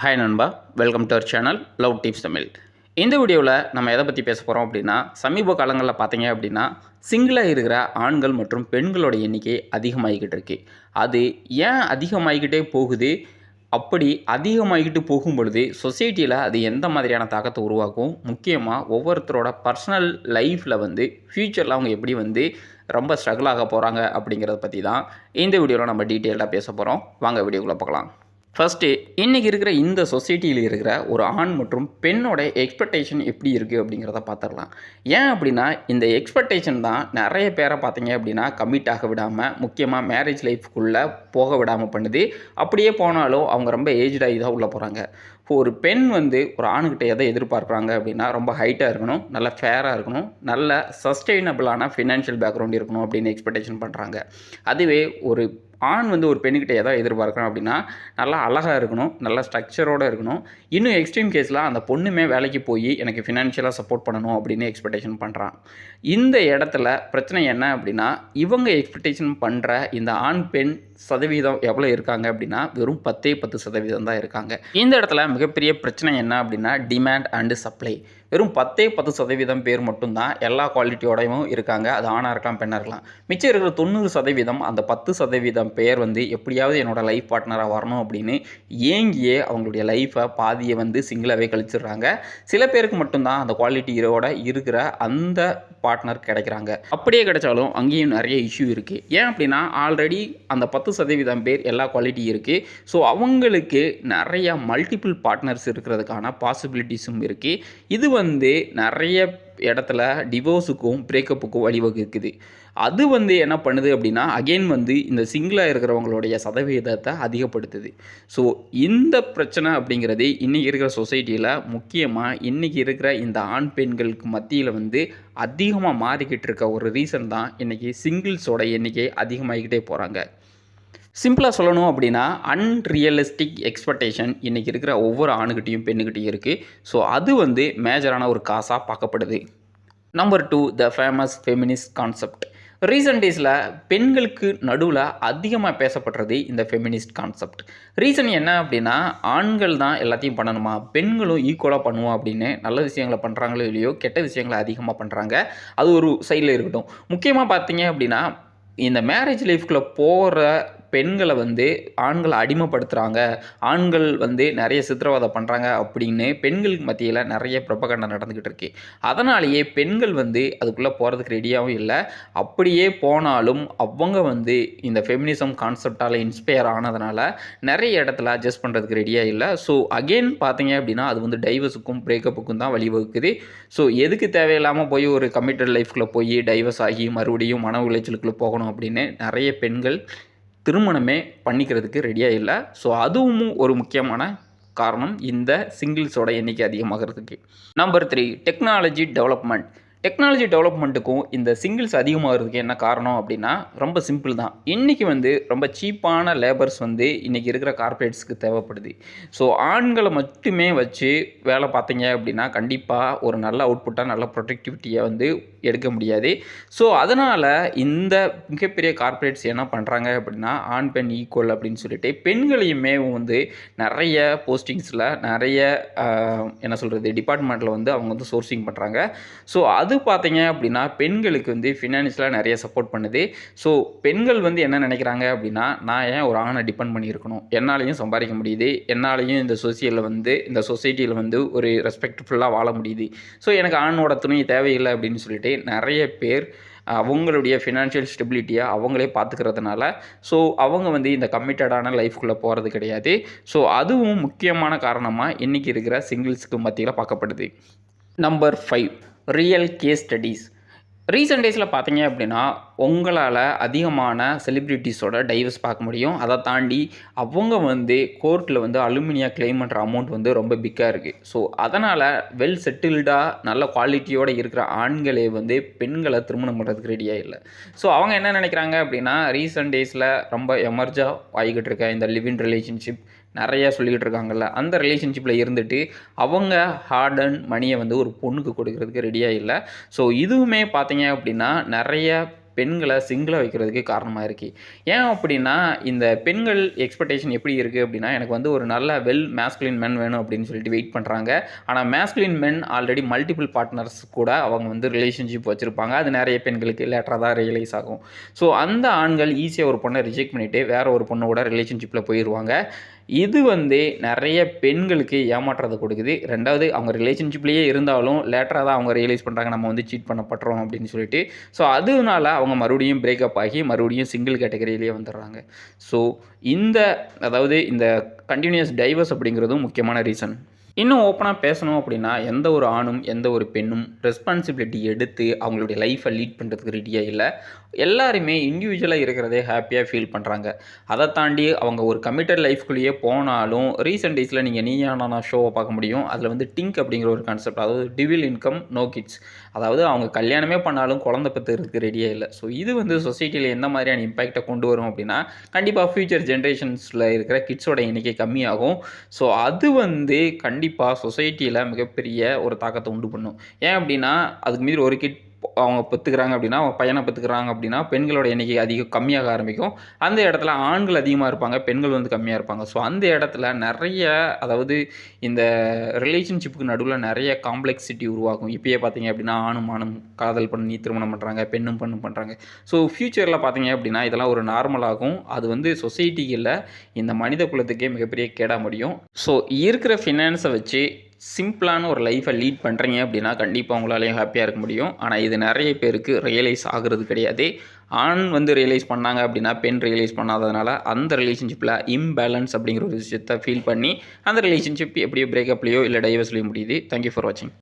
Hi நண்பா, welcome to our channel love tips Tamil. இந்த வீடியோவில் நம்ம எதை பற்றி பேச போகிறோம் அப்படின்னா, சமீப காலங்களில் பார்த்தீங்க அப்படின்னா சிங்கிளாக இருக்கிற ஆண்கள் மற்றும் பெண்களோட எண்ணிக்கை அதிகமாகிக்கிட்டு இருக்கு. அது ஏன் அதிகமாகிக்கிட்டே போகுது? அப்படி அதிகமாகிட்டு போகும் பொழுது சொசைட்டியில் அது எந்த மாதிரியான தாக்கத்தை உருவாக்கும்? முக்கியமாக ஒவ்வொருத்தரோட பர்சனல் லைஃப்பில் ஃப்யூச்சரில் அவங்க எப்படி ரொம்ப ஸ்ட்ரகிள் ஆக போகிறாங்க அப்படிங்கிறத பற்றி தான் இந்த வீடியோவில் நம்ம டீட்டெயிலாக பேச போகிறோம். வாங்க வீடியோக்குள்ளே பார்க்கலாம். ஃபஸ்ட்டு இன்றைக்கி இருக்கிற இந்த சொசைட்டியில் இருக்கிற ஒரு ஆண் மற்றும் பெண்ணோட எக்ஸ்பெக்டேஷன் எப்படி இருக்குது அப்படிங்கிறத பார்த்துடலாம். ஏன் அப்படின்னா இந்த எக்ஸ்பெக்டேஷன் தான் நிறைய பேரை பார்த்தீங்க அப்படின்னா கமிட் ஆக விடாமல், முக்கியமாக மேரேஜ் லைஃப்குள்ளே போக விடாமல் பண்ணுது. அப்படியே போனாலும் அவங்க ரொம்ப ஏஜ்டாகி தான் உள்ளே போகிறாங்க. இப்போ ஒரு பெண் ஒரு ஆணுக்கிட்ட எதை எதிர்பார்க்குறாங்க அப்படின்னா, ரொம்ப ஹைட்டாக இருக்கணும், நல்ல ஃபேராக இருக்கணும், நல்ல சஸ்டெயினபிளான ஃபினான்ஷியல் பேக்ரவுண்ட் இருக்கணும் அப்படின்னு எக்ஸ்பெக்டேஷன் பண்ணுறாங்க. அதுவே ஒரு ஆண் ஒரு பெண்ணுக்கிட்ட எதை எதிர்பார்க்குறோம் அப்படின்னா, நல்லா அழகாக இருக்கணும், நல்ல ஸ்ட்ரக்சரோடு இருக்கணும், இன்னும் எக்ஸ்ட்ரீம் கேஸில் அந்த பொண்ணுமே வேலைக்கு போய் எனக்கு ஃபினான்ஷியலாக சப்போர்ட் பண்ணணும் அப்படின்னு எக்ஸ்பெக்டேஷன் பண்ணுறான். இந்த இடத்துல பிரச்சனை என்ன அப்படின்னா, இவங்க எக்ஸ்பெக்டேஷன் பண்ணுற இந்த ஆண் பெண் சதவீதம் எவ்வளோ இருக்காங்க அப்படின்னா, வெறும் 10% தான் இருக்காங்க. இந்த இடத்துல மிகப்பெரிய பிரச்சனை என்ன அப்படின்னா, டிமாண்ட் அண்டு சப்ளை. வெறும் 10% பேர் மட்டும்தான் எல்லா குவாலிட்டியோடையும் இருக்காங்க. அது ஆணாக இருக்கலாம், பெண்ணாக இருக்கலாம். மிச்சம் இருக்கிற 90% அந்த 10% பேர் எப்படியாவது என்னோட லைஃப் பார்ட்னராக வரணும் அப்படின்னு ஏங்கியே அவங்களுடைய லைஃப்பை பாதியை சிங்கிளாகவே கழிச்சிடுறாங்க. சில பேருக்கு மட்டும்தான் அந்த குவாலிட்டியோட இருக்கிற அந்த பார்ட்னர் கிடைக்கிறாங்க. அப்படியே கிடைச்சாலும் அங்கேயும் நிறைய இஷ்யூ இருக்குது. ஏன் அப்படின்னா, ஆல்ரெடி அந்த 10% பேர் எல்லா குவாலிட்டி இருக்குது. ஸோ அவங்களுக்கு நிறையா மல்டிபிள் பார்ட்னர்ஸ் இருக்கிறதுக்கான பாசிபிலிட்டிஸும் இருக்குது. இது நிறைய இடத்துல டிவோர்ஸுக்கும் பிரேக்கப்புக்கும் வழிவகுக்குது. அது என்ன பண்ணுது அப்படின்னா, அகெயின் இந்த சிங்கிளாக இருக்கிறவங்களுடைய சதவீதத்தை அதிகப்படுத்துது. ஸோ இந்த பிரச்சனை அப்படிங்கிறது இன்றைக்கி இருக்கிற சொசைட்டியில், முக்கியமாக இன்றைக்கி இருக்கிற இந்த ஆண் பெண்களுக்கு மத்தியில் அதிகமாக மாறிக்கிட்டு இருக்க ஒரு ரீசன் தான் இன்றைக்கி சிங்கிள்ஸோட எண்ணிக்கை அதிகமாகிக்கிட்டே போகிறாங்க. சிம்பிளாக சொல்லணும் அப்படின்னா, அன்ரியலிஸ்டிக் எக்ஸ்பெக்டேஷன் இன்றைக்கி இருக்கிற ஒவ்வொரு ஆணுக்கிட்டையும் பெண்ணுக்கிட்டையும் இருக்குது. ஸோ அது மேஜரான ஒரு காசாக பார்க்கப்படுது. Number 2, the famous feminist concept. Recent டேஸில் பெண்களுக்கு நடுவில் அதிகமாக பேசப்படுறது இந்த ஃபெமினிஸ்ட் கான்செப்ட். ரீசன் என்ன அப்படின்னா, ஆண்கள் தான் எல்லாத்தையும் பண்ணணுமா, பெண்களும் ஈக்குவலாக பண்ணுவோம் அப்படின்னு நல்ல விஷயங்களை பண்ணுறாங்களோ இல்லையோ, கெட்ட விஷயங்களை அதிகமாக பண்ணுறாங்க. அது ஒரு சைடில் இருக்கட்டும். முக்கியமாக பார்த்தீங்க அப்படின்னா, இந்த மேரேஜ் லைஃப்குள்ளே போகிற பெண்களை ஆண்களை அடிமைப்படுத்துகிறாங்க, ஆண்கள் நிறைய சித்திரவதை பண்ணுறாங்க அப்படின்னு பெண்களுக்கு மத்தியில் நிறைய ப்ரொபகண்டா நடந்துக்கிட்டு இருக்கு. அதனாலேயே பெண்கள் அதுக்குள்ளே போகிறதுக்கு ரெடியாகவும் இல்லை. அப்படியே போனாலும் அவங்க இந்த ஃபெமினிசம் கான்செப்டால் இன்ஸ்பயர் ஆனதுனால நிறைய இடத்துல அட்ஜஸ்ட் பண்ணுறதுக்கு ரெடியாக இல்லை. ஸோ அகெயின் பார்த்தீங்க அப்படின்னா, அது டைவர்ஸுக்கும் பிரேக்கப்புக்கும் தான் வழிவகுக்குது. ஸோ எதுக்கு தேவையில்லாமல் போய் ஒரு கமிட்டட் லைஃப்குள்ளே போய் டைவர்ஸ் ஆகி மறுபடியும் மன உளைச்சலுக்குள்ளே போகணும் அப்படின்னு நிறைய பெண்கள் திருமணமே பண்ணிக்கிறதுக்கு ரெடியாக இல்லை. ஸோ அதுவும் ஒரு முக்கியமான காரணம் இந்த சிங்கிள்ஸோட எண்ணிக்கை அதிகமாகிறதுக்கு. Number 3, technology development. டெக்னாலஜி டெவலப்மெண்ட்டுக்கும் இந்த சிங்கிள்ஸ் அதிகமாகிறதுக்கு என்ன காரணம் அப்படின்னா, ரொம்ப சிம்பிள் தான். இன்றைக்கி ரொம்ப சீப்பான லேபர்ஸ் இன்றைக்கி இருக்கிற கார்ப்பரேட்ஸ்க்கு தேவைப்படுது. ஸோ ஆண்களை மட்டுமே வச்சு வேலை பார்த்தீங்க அப்படின்னா, கண்டிப்பாக ஒரு நல்ல அவுட்புட்டாக நல்ல ப்ரொடக்டிவிட்டியை எடுக்க முடியாது. ஸோ அதனால் இந்த மிகப்பெரிய கார்ப்பரேட்ஸ் என்ன பண்ணுறாங்க அப்படின்னா, ஆண் பெண் ஈக்குவல் அப்படின்னு சொல்லிட்டு பெண்களையுமே நிறைய போஸ்டிங்ஸில் நிறைய என்ன சொல்கிறது டிபார்ட்மெண்ட்டில் அவங்க சோர்சிங் பண்ணுறாங்க. ஸோ அது பார்த்தீங்க அப்படின்னா, பெண்களுக்கு ஃபினான்ஷியலாக நிறைய சப்போர்ட் பண்ணுது. ஸோ பெண்கள் என்ன நினைக்கிறாங்க அப்படின்னா, நான் ஏன் ஒரு ஆணை டிபெண்ட் பண்ணியிருக்கணும், என்னாலையும் சம்பாதிக்க முடியுது, என்னாலையும் இந்த இந்த சொசைட்டியில் ஒரு ரெஸ்பெக்ட்ஃபுல்லாக வாழ முடியுது. ஸோ எனக்கு ஆணோட துணை தேவையில்லை அப்படின்னு சொல்லிட்டு நிறைய பேர் அவங்களுடைய ஃபினான்ஷியல் ஸ்டெபிலிட்டியை அவங்களே பார்த்துக்கிறதுனால ஸோ அவங்க இந்த கமிட்டடான லைஃப்குள்ளே போகிறது கிடையாது. ஸோ அதுவும் முக்கியமான காரணமாக இன்றைக்கி இருக்கிற சிங்கிள்ஸுக்கு மத்தியில் பார்க்கப்படுது. Number 5, real case studies. Recent டேஸில் பார்த்தீங்க அப்படின்னா, உங்களால் அதிகமான செலிப்ரிட்டிஸோட டைவர்ஸ் பார்க்க முடியும். அதை தாண்டி அவங்க கோர்ட்டில் அலுமினியா கிளைம் பண்ணுற அமௌண்ட் ரொம்ப பிக்காக இருக்குது. ஸோ அதனால் வெல் செட்டில்டாக நல்ல குவாலிட்டியோடு இருக்கிற ஆண்களே பெண்களை திருமணம் பண்ணுறதுக்கு ரெடியாக இல்லை. ஸோ அவங்க என்ன நினைக்கிறாங்க அப்படின்னா, ரீசெண்ட் டேஸில் ரொம்ப எமர்ஜாக ஆகிக்கிட்டு இருக்க இந்த லிவ் இன் ரிலேஷன்ஷிப் நிறையா சொல்லிக்கிட்டு இருக்காங்கல்ல, அந்த ரிலேஷன்ஷிப்பில் இருந்துட்டு அவங்க ஹார்ட் அண்ட் மணியை ஒரு பொண்ணுக்கு கொடுக்கறதுக்கு ரெடியாக இல்லை. ஸோ இதுவுமே பார்த்தீங்க அப்படின்னா, நிறைய பெண்களை சிங்கிளாக வைக்கிறதுக்கு காரணமாக இருக்குது. ஏன் அப்படின்னா, இந்த பெண்கள் எக்ஸ்பெக்டேஷன் எப்படி இருக்குது அப்படின்னா, எனக்கு வந்து ஒரு நல்ல மேஸ்குலின் மென் வேணும் அப்படின்னு சொல்லிட்டு வெயிட் பண்ணுறாங்க. ஆனால் மேஸ்குலின் மென் ஆல்ரெடி மல்டிபிள் பார்ட்னர்ஸ் கூட அவங்க வந்து ரிலேஷன்ஷிப் வச்சுருப்பாங்க. அது நிறைய பெண்களுக்கு லேட்டராக தான் ரியலைஸ் ஆகும். ஸோ அந்த ஆண்கள் ஈஸியாக ஒரு பொண்ணை ரிஜெக்ட் பண்ணிவிட்டு வேற ஒரு பொண்ணோட ரிலேஷன்ஷிப்பில் போயிடுவாங்க. இது வந்து நிறைய பெண்களுக்கு ஏமாற்றத்தை கொடுக்குது. 2வது, அவங்க ரிலேஷன்ஷிப்லேயே இருந்தாலும் லேட்டராக தான் அவங்க ரியலைஸ் பண்ணுறாங்க, நம்ம வந்து சீட் பண்ணப்படுறோம் அப்படின்னு சொல்லிட்டு. ஸோ அதனால அவங்க மறுபடியும் பிரேக்கப் ஆகி மறுபடியும் சிங்கிள் கேட்டகரியிலேயே வந்துடுறாங்க. ஸோ இந்த கண்டினியூஸ் டைவர்ஸ் அப்படிங்கிறதும் முக்கியமான ரீசன். இன்னும் ஓப்பனாக பேசணும் அப்படின்னா, எந்த ஒரு ஆணும் எந்த ஒரு பெண்ணும் ரெஸ்பான்சிபிலிட்டி எடுத்து அவங்களுடைய லைஃப்பை லீட் பண்ணுறதுக்கு ரெடியாக இல்லை. எல்லாருமே இண்டிவிஜுவலாக இருக்கிறதே ஹாப்பியாக ஃபீல் பண்ணுறாங்க. அதை தாண்டி அவங்க ஒரு கமிட்டட் லைஃப்குள்ளேயே போனாலும் ரீசெண்ட் டேஸில் நீங்கள் நீயா நானா ஷோவை பார்க்க முடியும். அதில் வந்து டிங்க் அப்படிங்கிற ஒரு கான்செப்ட், அதாவது டிவில் இன்கம் நோ கிட்ஸ், அதாவது அவங்க கல்யாணமே பண்ணாலும் குழந்தை பெற்றுறதுக்கு ரெடியாக இல்லை. ஸோ இது வந்து சொசைட்டியில் எந்த மாதிரியான இம்பேக்டை கொண்டு வரும் அப்படின்னா, கண்டிப்பாக ஃபியூச்சர் ஜென்ரேஷன்ஸில் இருக்கிற கிட்ஸோட எண்ணிக்கை கம்மியாகும். ஸோ அது வந்து கண்டிப்பாக சொசைட்டியில் மிகப்பெரிய ஒரு தாக்கத்தை உண்டு பண்ணும். ஏன் அப்படின்னா, அதுக்கு மீறி ஒரு கிட் அவங்க பெற்றுக்கிறாங்க அப்படின்னா, அவங்க பையனை பெற்றுக்கிறாங்க அப்படின்னா, பெண்களோட எண்ணிக்கை கம்மியாக ஆரம்பிக்கும். அந்த இடத்துல ஆண்கள் அதிகமாக இருப்பாங்க, பெண்கள் வந்து கம்மியாக இருப்பாங்க. ஸோ அந்த இடத்துல நிறைய, அதாவது இந்த ரிலேஷன்ஷிப்புக்கு நடுவில் நிறைய காம்ப்ளெக்சிட்டி உருவாகும். இப்பயே பார்த்தீங்க அப்படின்னா, ஆணும் காதல் பண்ணி திருமணம் பண்ணுறாங்க, பெண்ணும் பண்ணுறாங்க. ஸோ ஃப்யூச்சரில் பார்த்தீங்க அப்படின்னா இதெல்லாம் ஒரு நார்மலாகும். அது வந்து சொசைட்டியில் இந்த மனித குலத்துக்கே மிகப்பெரிய கேடாக முடியும். ஸோ இருக்கிற ஃபினான்ஸை வச்சு சிம்பிளான ஒரு லைஃப்பை லீட் பண்ணுறீங்க அப்படின்னா கண்டிப்பாக உங்களாலேயும் ஹாப்பியாக இருக்க முடியும். ஆனால் இது நிறைய பேருக்கு ரியலைஸ் ஆகிறது கிடையாது. ஆண் வந்து ரியலைஸ் பண்ணாங்க அப்படின்னா பெண் ரியலைஸ் பண்ணாததுனால அந்த ரிலேஷன்ஷிப்பில் இம்பேலன்ஸ் அப்படிங்கிற ஒரு விஷயத்தை ஃபீல் பண்ணி அந்த ரிலேஷன்ஷிப் எப்படியோ பிரேக்கப்லேயோ இல்லை டைவர்ஸ்லேயோ முடியுது. தேங்க்யூ ஃபார் வாட்சிங்.